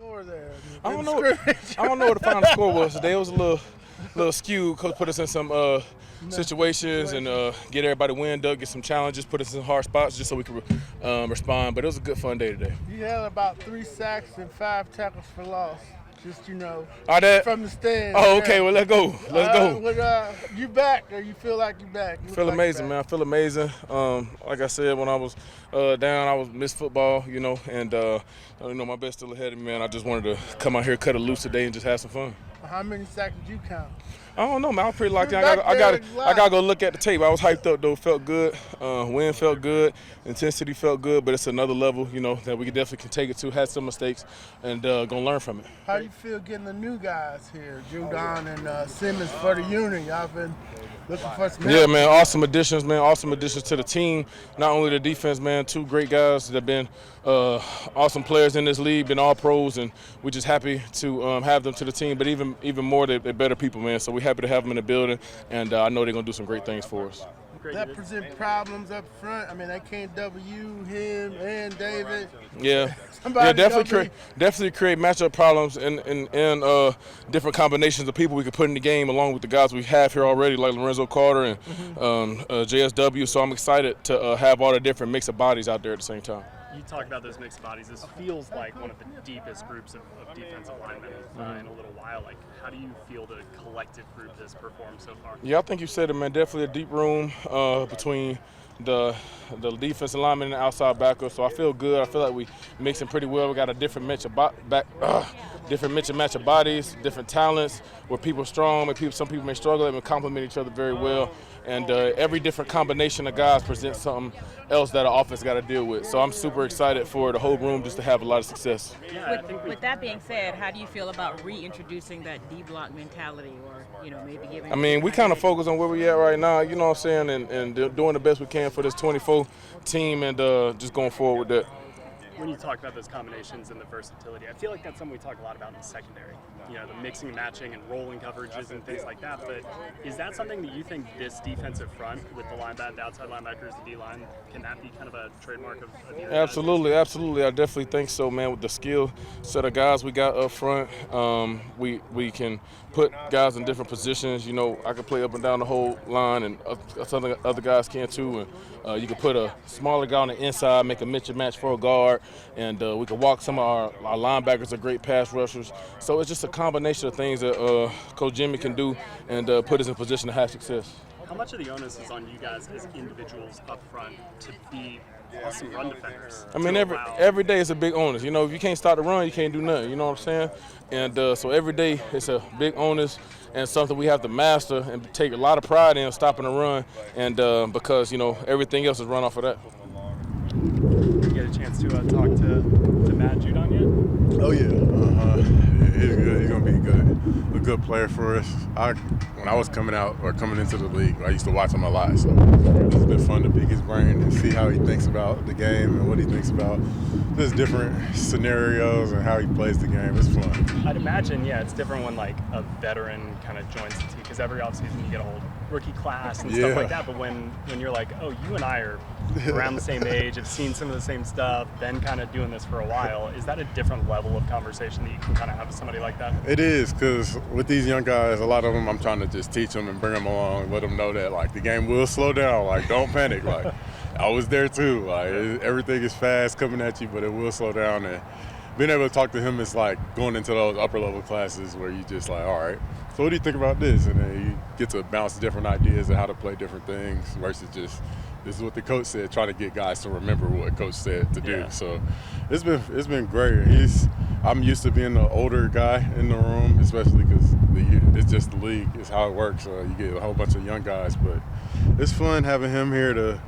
score there? I don't know. I don't know what the final score was today. It was a little skewed. Coach put us in some situations and get everybody wind up, get some challenges, put us in hard spots just so we could respond. But it was a good, fun day today. You had about 3 sacks and 5 tackles for loss. Just, from the stands. Oh, okay. Yeah. Well, let's go. Let's go. You back, or you feel like you back? I feel amazing, man. I feel amazing. Like I said, when I was down, I was missed football, and my best's still ahead of me, man. I just wanted to come out here, cut it loose today, and just have some fun. How many sacks did you count? I don't know, man. I was pretty locked in. I gotta go look at the tape. I was hyped up though. Felt good. Wind felt good. Intensity felt good. But it's another level, that we definitely can take it to. Had some mistakes, and gonna learn from it. How do you feel getting the new guys here, Judon and Simmons for the unit? Y'all been looking for some help. Yeah, man. Awesome additions, man. Awesome additions to the team. Not only the defense, man. 2 great guys that have been awesome players in this league, been all pros, and we're just happy to have them to the team. But even more, they're better people, man. So we're happy to have them in the building, and I know they're going to do some great things for us. That present problems up front. I mean, they can't W him and David. Yeah, definitely create matchup problems and different combinations of people we could put in the game, along with the guys we have here already, like Lorenzo Carter and JSW. So I'm excited to have all the different mix of bodies out there at the same time. You talk about those mixed bodies. This feels like one of the deepest groups of defensive linemen in a little while. Like, how do you feel the collective group has performed so far? Yeah, I think you said it, man. Definitely a deep room between the defensive lineman and the outside backer. So I feel good. I feel like we mixing pretty well. We got a different mix and match of bodies, different talents. Where people are strong, and some people may struggle, and we complement each other very well. And every different combination of guys presents something else that our offense got to deal with. So I'm super excited for the whole room just to have a lot of success. With that being said, how do you feel about reintroducing that D-block mentality, or maybe giving? I mean, we kind of focus on where we at right now. You know what I'm saying, and doing the best we can for this 24 team, and just going forward with that. When you talk about those combinations and the versatility, I feel like that's something we talk a lot about in the secondary. The mixing and matching and rolling coverages and things like that. But is that something that you think this defensive front with the outside linebackers, the D-line, can that be kind of a trademark of either? Absolutely. I definitely think so, man. With the skill set of guys we got up front, we can put guys in different positions. I can play up and down the whole line, and other guys can too. And you can put a smaller guy on the inside, make a mix and match for a guard, and we can walk some of our linebackers are great pass rushers. So it's just a combination of things that Coach Jimmy can do and put us in position to have success. How much of the onus is on you guys as individuals up front to be awesome run defenders? I mean, every day is a big onus. If you can't stop the run, you can't do nothing. You know what I'm saying? And so every day it's a big onus and something we have to master and take a lot of pride in stopping the run. And because everything else is run off of that. Did you get a chance to talk to Matt Judon yet? Oh yeah. He's good. He's gonna be a good player for us. When I was coming into the league, I used to watch him a lot. So it's been fun to pick his brain and see how he thinks about the game and what he thinks about just different scenarios and how he plays the game. It's fun. I'd imagine, it's different when like a veteran kind of joins the team, because every offseason you get a whole rookie class and stuff like that. But when you're like, oh, you and I are around the same age, have seen some of the same stuff, been kind of doing this for a while, is that a different level of conversation that you can kind of have with somebody like that? It is, because with these young guys, a lot of them, I'm trying to just teach them and bring them along, let them know that like the game will slow down, like don't panic, like I was there too, like everything is fast coming at you, but it will slow down. And being able to talk to him is like going into those upper level classes where you just like, all right, so what do you think about this? And then you get to bounce different ideas of how to play different things versus just this is what the coach said, trying to get guys to remember what coach said to do. So it's been great. I'm used to being the older guy in the room, especially because it's just the league. It's how it works. You get a whole bunch of young guys, but it's fun having him here to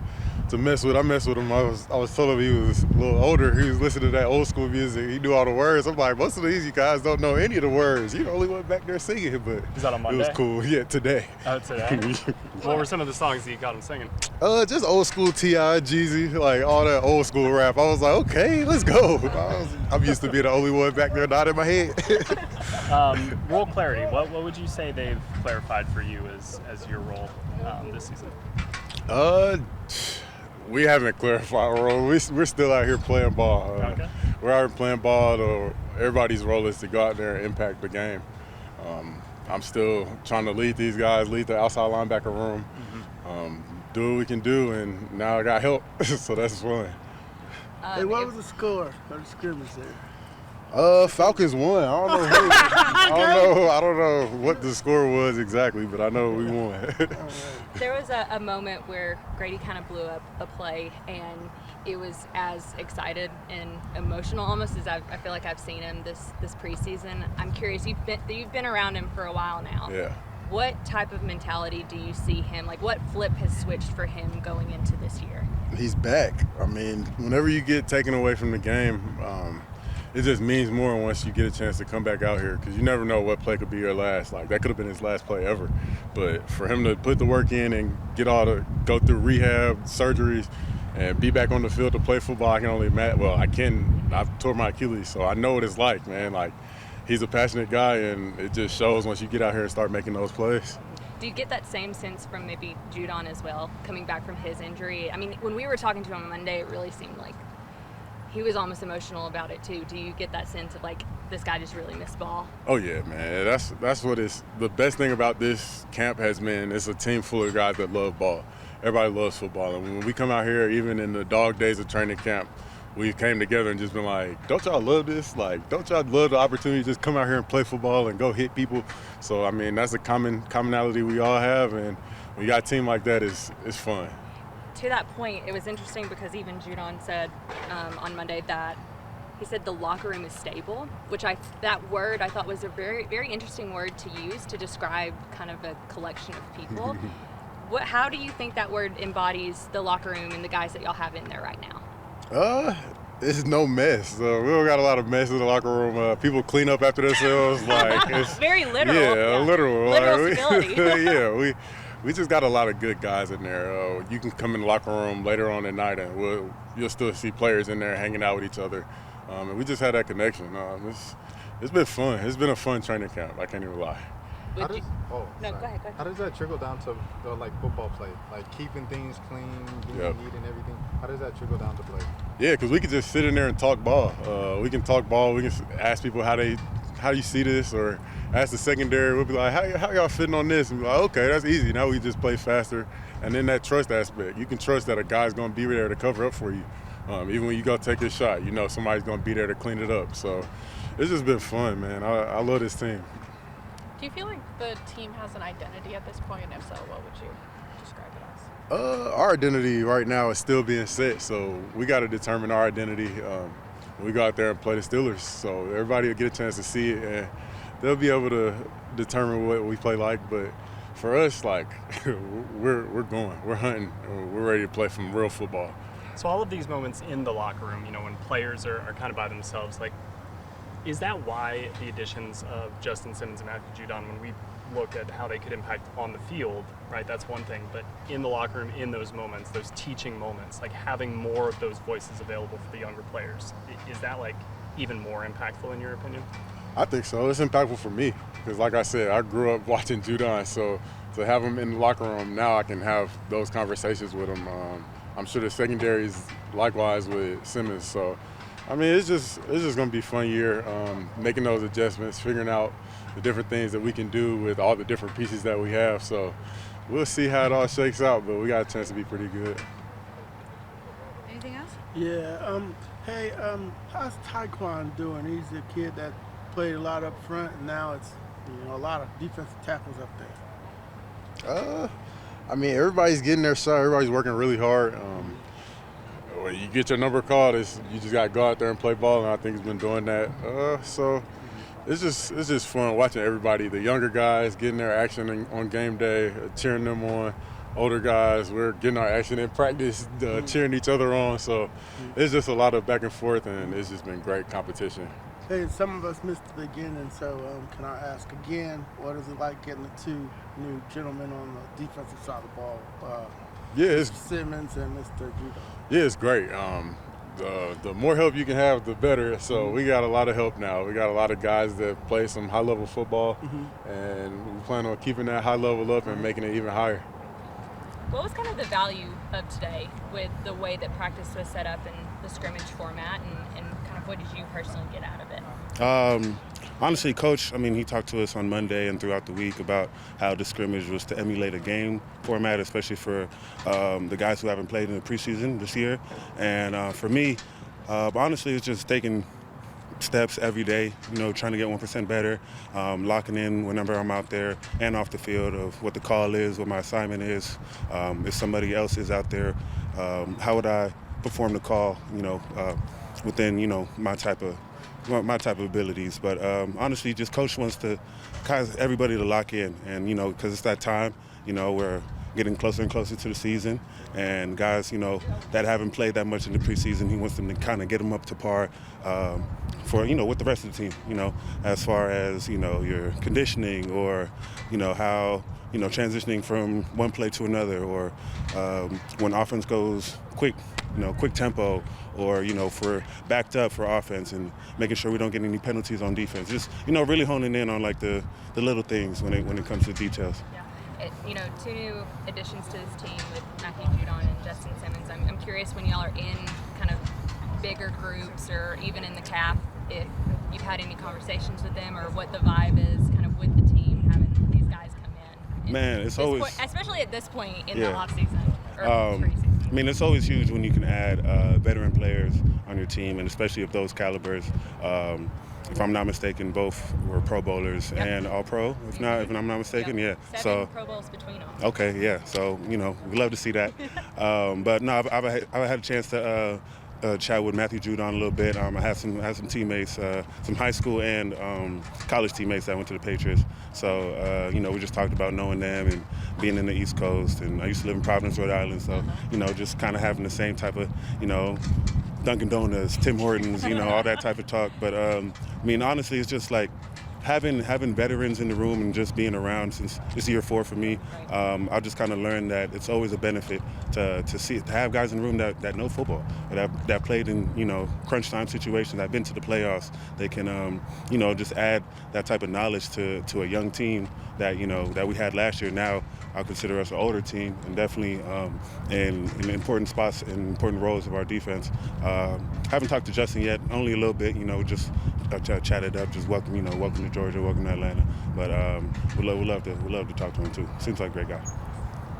mess with. I messed with him. I was told him he was a little older. He was listening to that old school music. He knew all the words. I'm like, most of these you guys don't know any of the words. You're the only one back there singing. But is that on Monday? It was cool. Yeah, today. Oh, today. What were some of the songs that you got him singing? Just old school T.I., Jeezy, like all that old school rap. I was like, okay, let's go. I'm used to being the only one back there nodding my head. Role clarity. What would you say they've clarified for you as your role this season? We haven't clarified our role. We're still out here playing ball. Okay. We're out here playing ball. Everybody's role is to go out there and impact the game. I'm still trying to lead these guys, lead the outside linebacker room, do what we can do, and now I got help, so that's fun. Hey, what was the score of the scrimmage there? Falcons won. I don't know what the score was exactly, but I know we won. There was a moment where Grady kind of blew up a play, and it was as excited and emotional almost as I feel like I've seen him this preseason. I'm curious, you've been around him for a while now. Yeah. What type of mentality do you see him, like what flip has switched for him going into this year? He's back. I mean, whenever you get taken away from the game, it just means more once you get a chance to come back out here, because you never know what play could be your last. Like, that could have been his last play ever. But for him to put the work in and go through rehab, surgeries, and be back on the field to play football, I can only imagine. Well, I've tore my Achilles, so I know what it's like, man. Like, he's a passionate guy, and it just shows once you get out here and start making those plays. Do you get that same sense from maybe Judon as well, coming back from his injury? I mean, when we were talking to him on Monday, it really seemed like he was almost emotional about it too. Do you get that sense of like, this guy just really missed ball? Oh yeah, man. That's what is the best thing about this camp has been. It's a team full of guys that love ball. Everybody loves football, and when we come out here, even in the dog days of training camp, we came together and just been like, don't y'all love this? Like, don't y'all love the opportunity to just come out here and play football and go hit people? So I mean, that's a commonality we all have, and when you got a team like that, it's fun. To that point, it was interesting because even Judon said on Monday that he said the locker room is stable, which that word I thought was a very, very interesting word to use to describe kind of a collection of people. How do you think that word embodies the locker room and the guys that y'all have in there right now? It's no mess. We don't got a lot of mess in the locker room. People clean up after themselves. Like, it's very literal. Yeah, literal. Literal stability. Yeah, we just got a lot of good guys in there. You can come in the locker room later on at night, and you'll still see players in there hanging out with each other. And we just had that connection. It's been fun. It's been a fun training camp. I can't even lie. Go ahead. How does that trickle down to the football play? Like keeping things clean, being neat and everything. How does that trickle down to play? Yeah, because we can just sit in there and talk ball. We can talk ball. We can ask people how do you see this, or ask the secondary. We'll be like, how y'all fitting on this? And we're like, okay, that's easy. Now we just play faster. And then that trust aspect. You can trust that a guy's going to be there to cover up for you. Even when you go take your shot, you know somebody's going to be there to clean it up. So it's just been fun, man. I love this team. Do you feel like the team has an identity at this point? And if so, what would you describe it as? Our identity right now is still being set, so we got to determine our identity when we go out there and play the Steelers. So everybody will get a chance to see it, and they'll be able to determine what we play like. But for us, like, we're going, we're hunting, we're ready to play some real football. So all of these moments in the locker room, when players are kind of by themselves, like, is that why the additions of Justin Simmons and Matthew Judon, when we look at how they could impact on the field, right, that's one thing, but in the locker room, in those moments, those teaching moments, like having more of those voices available for the younger players, is that like even more impactful in your opinion? I think so. It's impactful for me because, like I said, I grew up watching Judon, so to have him in the locker room, now I can have those conversations with him. I'm sure the secondary is likewise with Simmons, so I mean, it's just going to be a fun year, making those adjustments, figuring out the different things that we can do with all the different pieces that we have. So we'll see how it all shakes out, but we got a chance to be pretty good. Anything else? Yeah. Hey, how's Taekwon doing? He's a kid that played a lot up front, and now it's a lot of defensive tackles up there. I mean, everybody's getting their shot. Everybody's working really hard. When you get your number called, you just got to go out there and play ball, and I think he's been doing that. So it's just fun watching everybody, the younger guys getting their action on game day, cheering them on. Older guys, we're getting our action in practice, cheering each other on. So it's just a lot of back and forth, and it's just been great competition. Hey, some of us missed the beginning, so can I ask again, what is it like getting the two new gentlemen on the defensive side of the ball? Yeah, it's Mr. Simmons and Mr. Judon. Yeah, it's great. The more help you can have, the better. So we got a lot of help now. We got a lot of guys that play some high-level football, and we plan on keeping that high level up and making it even higher. What was kind of the value of today with the way that practice was set up in the scrimmage format, and kind of what did you personally get out of it? Honestly, Coach, he talked to us on Monday and throughout the week about how the scrimmage was to emulate a game format, especially for the guys who haven't played in the preseason this year. And for me, honestly, it's just taking steps every day, trying to get 1% better, locking in whenever I'm out there and off the field of what the call is, what my assignment is. If somebody else is out there, how would I perform the call, within, my type of abilities. But honestly, just Coach wants to kind of everybody to lock in, and because it's that time, we're getting closer and closer to the season, and guys, that haven't played that much in the preseason, he wants them to kind of get them up to par for with the rest of the team, as far as your conditioning, or how transitioning from one play to another, or when offense goes quick tempo, or if we're backed up for offense, and making sure we don't get any penalties on defense. Just really honing in on like the little things when it comes to details. Yeah, two new additions to this team with Matthew Judon and Justin Simmons. I'm curious, when y'all are in kind of bigger groups or even in the CAF, if you've had any conversations with them, or what the vibe is kind of with the team having these guys come in. Man, it's always especially at this point in the off season or preseason. It's always huge when you can add veteran players on your team, and especially of those calibers. If I'm not mistaken, both were Pro Bowlers and All-Pro. If I'm not mistaken, yeah. 7 Pro Bowls between them. Okay, yeah. So we love to see that. But no, I've had a chance to chat with Matthew Judon a little bit. I had some teammates, some high school and college teammates that went to the Patriots. So we just talked about knowing them and being in the East Coast. And I used to live in Providence, Rhode Island. So just kind of having the same type of Dunkin' Donuts, Tim Hortons, all that type of talk. But honestly, it's just like having veterans in the room and just being around since it's year 4 for me. I just kind of learned that it's always a benefit to have guys in the room that know football, that played in crunch time situations, that been to the playoffs. They can just add that type of knowledge to a young team that that we had last year. Now I'll consider us an older team, and definitely in important spots and important roles of our defense. Haven't talked to Justin yet, only a little bit. Just chatted up, just welcome to Georgia, welcome to Atlanta. But we'd love to talk to him too. Seems like a great guy.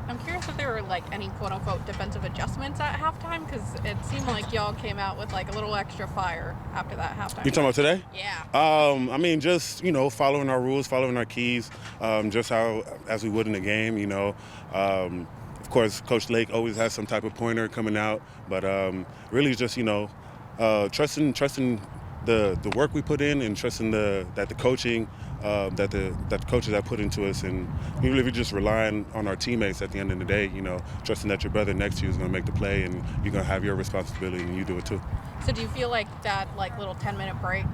I'm curious if there were like any quote-unquote defensive adjustments at halftime, because it seemed like y'all came out with like a little extra fire after that halftime. You talking about today? Yeah. Just following our rules, following our keys, just as we would in the game. Of course, Coach Lake always has some type of pointer coming out, but really just trusting the work we put in, and trusting that the coaching that the coaches have put into us, and really just relying on our teammates at the end of the day, trusting that your brother next to you is going to make the play, and you're going to have your responsibility, and you do it too. So do you feel like that little 10-minute break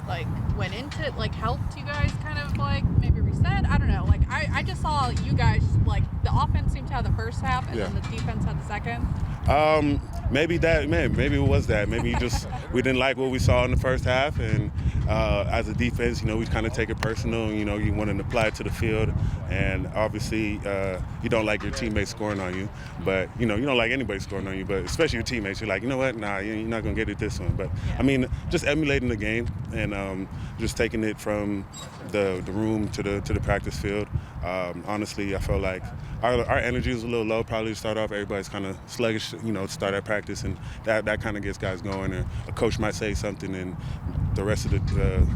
went into it, helped you guys kind of maybe reset? I don't know. I just saw you guys, the offense seemed to have the first half, and then the defense had the second. Maybe it was that. Maybe we didn't like what we saw in the first half, and as a defense, we kind of take it personal. You want to apply it to the field, and obviously you don't like your teammates scoring on you, but you don't like anybody scoring on you, but especially your teammates. You're like, what? Nah, you're not gonna get it this one. But just emulating the game, and just taking it from the room to the practice field. Honestly, I felt like our energy was a little low. Probably to start off, everybody's kind of sluggish, to start at practice, and that kind of gets guys going. And a coach might say something, and the rest of the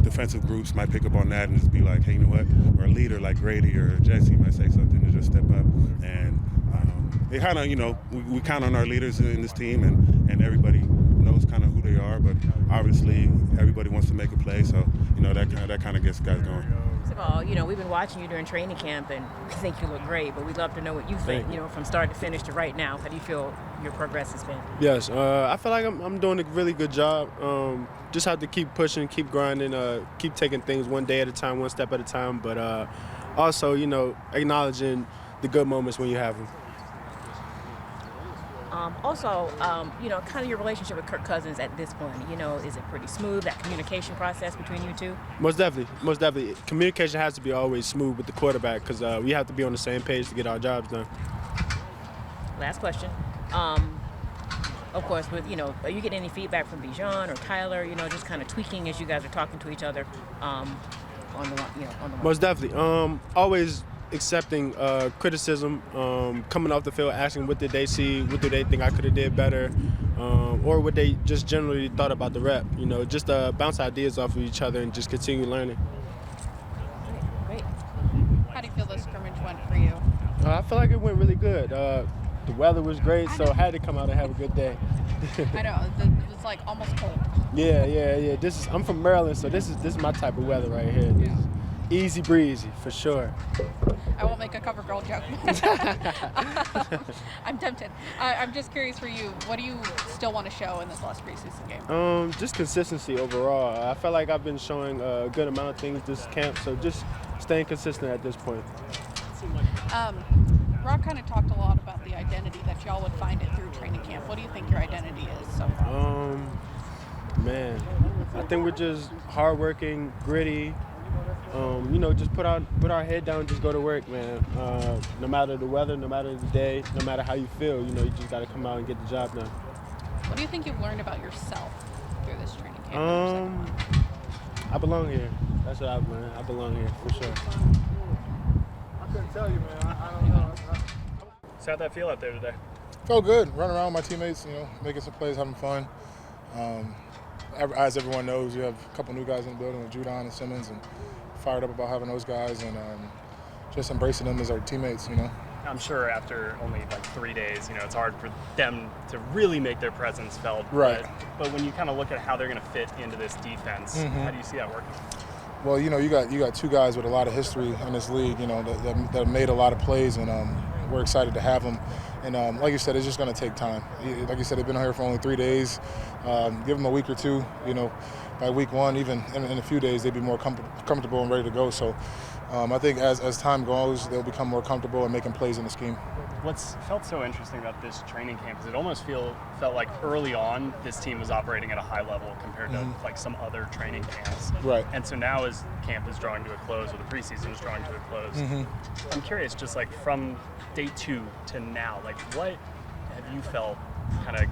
defensive groups might pick up on that and just be like, hey, you know what? Or a leader like Grady or Jesse might say something to just step up. And it kind of, we count on our leaders in this team, and everybody knows kind of who they are. But obviously, everybody wants to make a play, so that kind of gets guys going. First of all, we've been watching you during training camp, and we think you look great, but we'd love to know what you think, from start to finish to right now. How do you feel your progress has been? Yes, I feel like I'm doing a really good job. Just have to keep pushing, keep grinding, keep taking things one day at a time, one step at a time, but also, acknowledging the good moments when you have them. Kind of your relationship with Kirk Cousins at this point, is it pretty smooth, that communication process between you two? Most definitely. Communication has to be always smooth with the quarterback, because we have to be on the same page to get our jobs done. last question. Of course, with are you getting any feedback from Bijan or Tyler? Just kind of tweaking as you guys are talking to each other on the Most definitely. Always accepting criticism, coming off the field, asking what did they see, what do they think I could have did better, or what they just generally thought about the rep. Just bounce ideas off of each other and just continue learning. Great. How do you feel the scrimmage went for you? I feel like it went really good. The weather was great, so I had to come out and have a good day. I know, it's like almost cold. Yeah. I'm from Maryland, so this is my type of weather right here. This is easy breezy for sure. I won't make a cover girl joke. I'm tempted. I'm just curious for you, what do you still want to show in this last preseason game? Just consistency overall. I felt like I've been showing a good amount of things this camp, so just staying consistent at this point. Rob kind of talked a lot about the identity that y'all would find it through training camp. What do you think your identity is so far? Man, I think we're just hardworking, gritty. Just put our head down and just go to work, man. No matter the weather, no matter the day, no matter how you feel, you just got to come out and get the job done. What do you think you've learned about yourself through this training camp? I belong here. That's what I've learned. I belong here for sure. I couldn't tell you, man. I don't know. So how'd that feel out there today? Felt good. Running around with my teammates, making some plays, having fun. As everyone knows, we have a couple new guys in the building with Judon and Simmons, and fired up about having those guys and just embracing them as our teammates, I'm sure after only like 3 days, it's hard for them to really make their presence felt. Right. But when you kind of look at how they're going to fit into this defense, how do you see that working? Well, you got two guys with a lot of history in this league, that have made a lot of plays, and we're excited to have them. And like you said, it's just going to take time. Like you said, they've been here for only 3 days. Give them a week or two, by week one, even in a few days, they'd be more comfortable and ready to go. So I think as time goes, they'll become more comfortable in making plays in the scheme. What's felt so interesting about this training camp is it almost felt like early on this team was operating at a high level compared to like some other training camps. Right. And so now as camp is drawing to a close, or the preseason is drawing to a close, I'm curious, just like from day 2 to now, like what have you felt kind of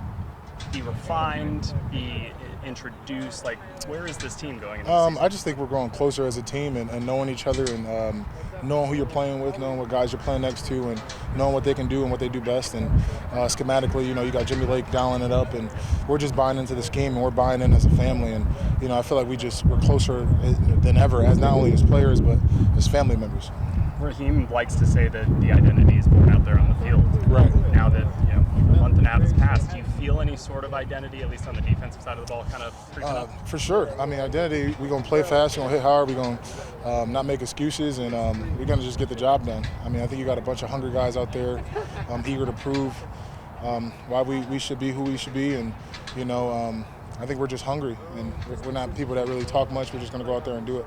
be refined, be introduced? Like, where is this team going? I just think we're growing closer as a team and knowing each other and knowing who you're playing with, knowing what guys you're playing next to, and knowing what they can do and what they do best. And schematically, you got Jimmy Lake dialing it up, and we're just buying into the scheme, and we're buying in as a family. And I feel like we're closer than ever, as not only as players but as family members. Raheem likes to say that the identity is born out there on the field. Right. Now that a month and a half has passed, do you feel any sort of identity, at least on the defensive side of the ball, kind of creeping up? For sure. I mean, identity, we're going to play fast, we're going to hit hard, we're going to not make excuses, and we're going to just get the job done. I mean, I think you got a bunch of hungry guys out there eager to prove why we should be who we should be, and, I think we're just hungry, and we're not people that really talk much. We're just going to go out there and do it.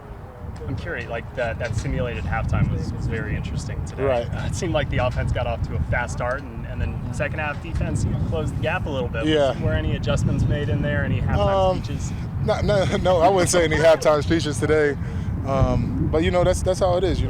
I'm curious, like that simulated halftime was very interesting today. Right. It seemed like the offense got off to a fast start, and then second half defense closed the gap a little bit. Yeah. Were any adjustments made in there? Any halftime speeches? No, I wouldn't say any halftime speeches today. But that's how it is.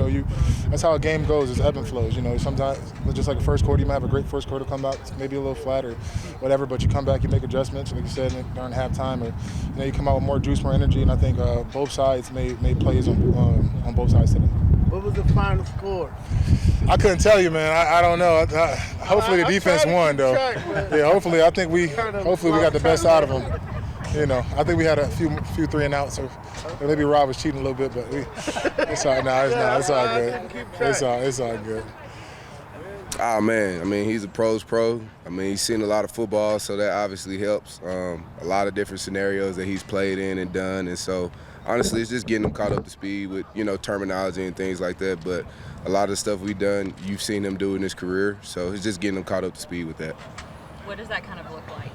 That's how a game goes. It's ebb and flows. Sometimes just like the first quarter, you might have a great first quarter, come out maybe a little flat or whatever, but you come back, you make adjustments, like you said during halftime, or you come out with more juice, more energy. And I think both sides made plays on both sides today. What was the final score? I couldn't tell you, man. I don't know. Hopefully the defense won, though. Yeah, hopefully. I think we got the best out of them. I think we had a few 3-and-outs, or maybe Rob was cheating a little bit, but it's all It's all good. It's all good. Oh, man. I mean, he's a pro's pro. I mean, he's seen a lot of football, so that obviously helps. A lot of different scenarios that he's played in and done, and so honestly, it's just getting him caught up to speed with, terminology and things like that. But a lot of the stuff we've done, you've seen him do in his career, so it's just getting him caught up to speed with that. What does that kind of look like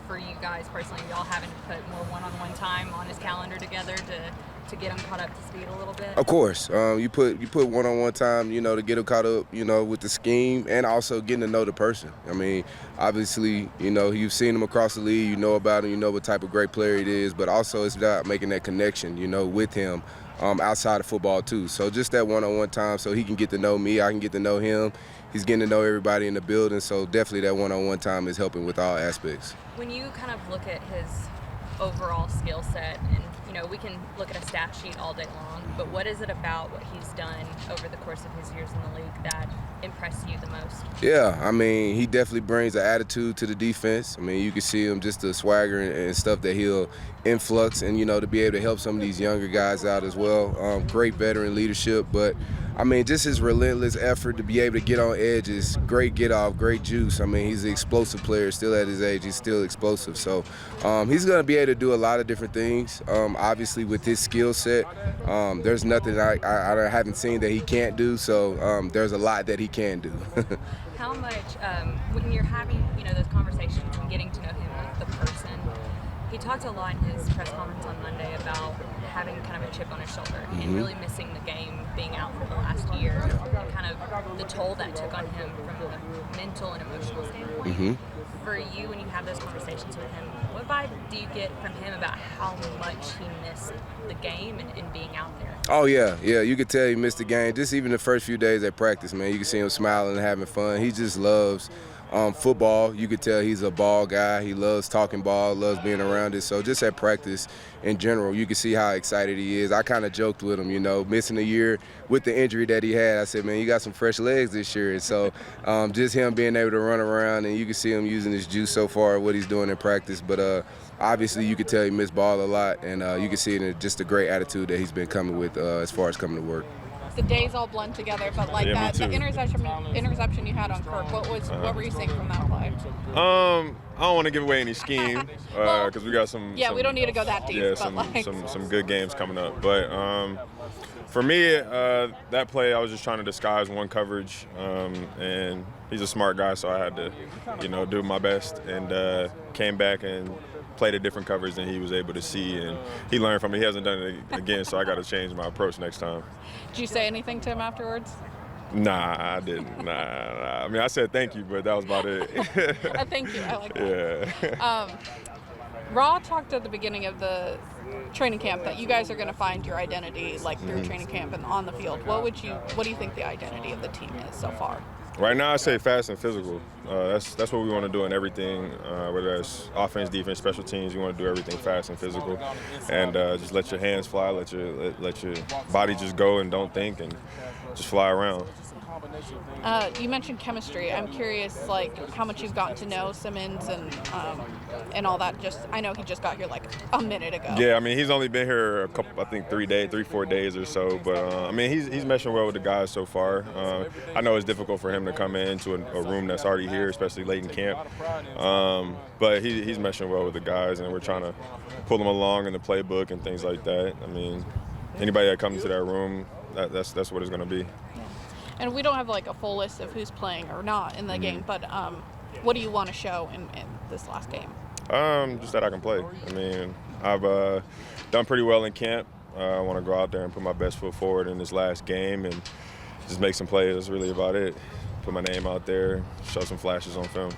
for you guys personally? Y'all having to put more one-on-one time on his calendar together to get him caught up to speed a little bit? Of course. You put one-on-one time, to get him caught up, with the scheme and also getting to know the person. I mean, obviously, you've seen him across the league, you know about him, you know what type of great player he is, but also it's about making that connection, with him outside of football too. So just that one-on-one time so he can get to know me, I can get to know him. He's getting to know everybody in the building, so definitely that one-on-one time is helping with all aspects. When you kind of look at his overall skill set, and we can look at a stat sheet all day long, but what is it about what he's done over the course of his years in the league that impressed you the most? Yeah, I mean, he definitely brings an attitude to the defense. I mean, you can see him, just the swagger and stuff that he'll influx, and to be able to help some of these younger guys out as well. Great veteran leadership, but I mean, just his relentless effort to be able to get on edges, great get off, great juice. I mean, he's an explosive player. Still at his age, he's still explosive. So he's going to be able to do a lot of different things. Obviously, with his skill set, there's nothing I haven't seen that he can't do. So there's a lot that he can do. How much, when you're having those conversations and getting to know him like the person, he talked a lot in his press conference on Monday about having kind of a chip on his shoulder and really missing the game, being out for the last year, and kind of the toll that took on him from a mental and emotional standpoint. For you, when you have those conversations with him, what vibe do you get from him about how much he missed the game and being out there? Oh, yeah. You could tell he missed the game. Just even the first few days at practice, man, you can see him smiling and having fun. He just loves football. You could tell he's a ball guy. He loves talking ball, loves being around it. So just at practice in general, you can see how excited he is. I kind of joked with him, missing a year with the injury that he had. I said, man, you got some fresh legs this year. And so just him being able to run around, and you can see him using his juice so far, what he's doing in practice. But obviously you could tell he missed ball a lot, and you can see it in just a great attitude that he's been coming with as far as coming to work. The days all blend together, but the interception you had on Kirk, what were you seeing from that play? I don't want to give away any scheme because we got some. Yeah, we don't need to go that deep. Yeah, but some good games coming up. But for me, that play, I was just trying to disguise one coverage, and he's a smart guy, so I had to, do my best, and came back and played a different coverage than he was able to see, and he learned from it. He hasn't done it again, so I got to change my approach next time. Did you say anything to him afterwards? Nah, I didn't. Nah. I mean, I said thank you, but that was about it. Thank you. I like that. Yeah. Raw talked at the beginning of the training camp that you guys are going to find your identity through training camp and on the field. What do you think the identity of the team is so far? Right now, I say fast and physical. That's what we want to do in everything, whether that's offense, defense, special teams. You want to do everything fast and physical, and just let your hands fly, let your body just go and don't think, and just fly around. You mentioned chemistry. I'm curious, how much you've gotten to know Simmons and all that. I know he just got here a minute ago. Yeah, I mean, he's only been here a couple, I think 4 days or so. But I mean, he's meshing well with the guys so far. I know it's difficult for him to come into a room that's already here, especially late in camp. But he's meshing well with the guys, and we're trying to pull him along in the playbook and things like that. I mean, anybody that comes into that room, that's what it's going to be. And we don't have a full list of who's playing or not in the game, but what do you want to show in this last game? Just that I can play. I mean, I've done pretty well in camp. I want to go out there and put my best foot forward in this last game and just make some plays. That's really about it. Put my name out there, show some flashes on film.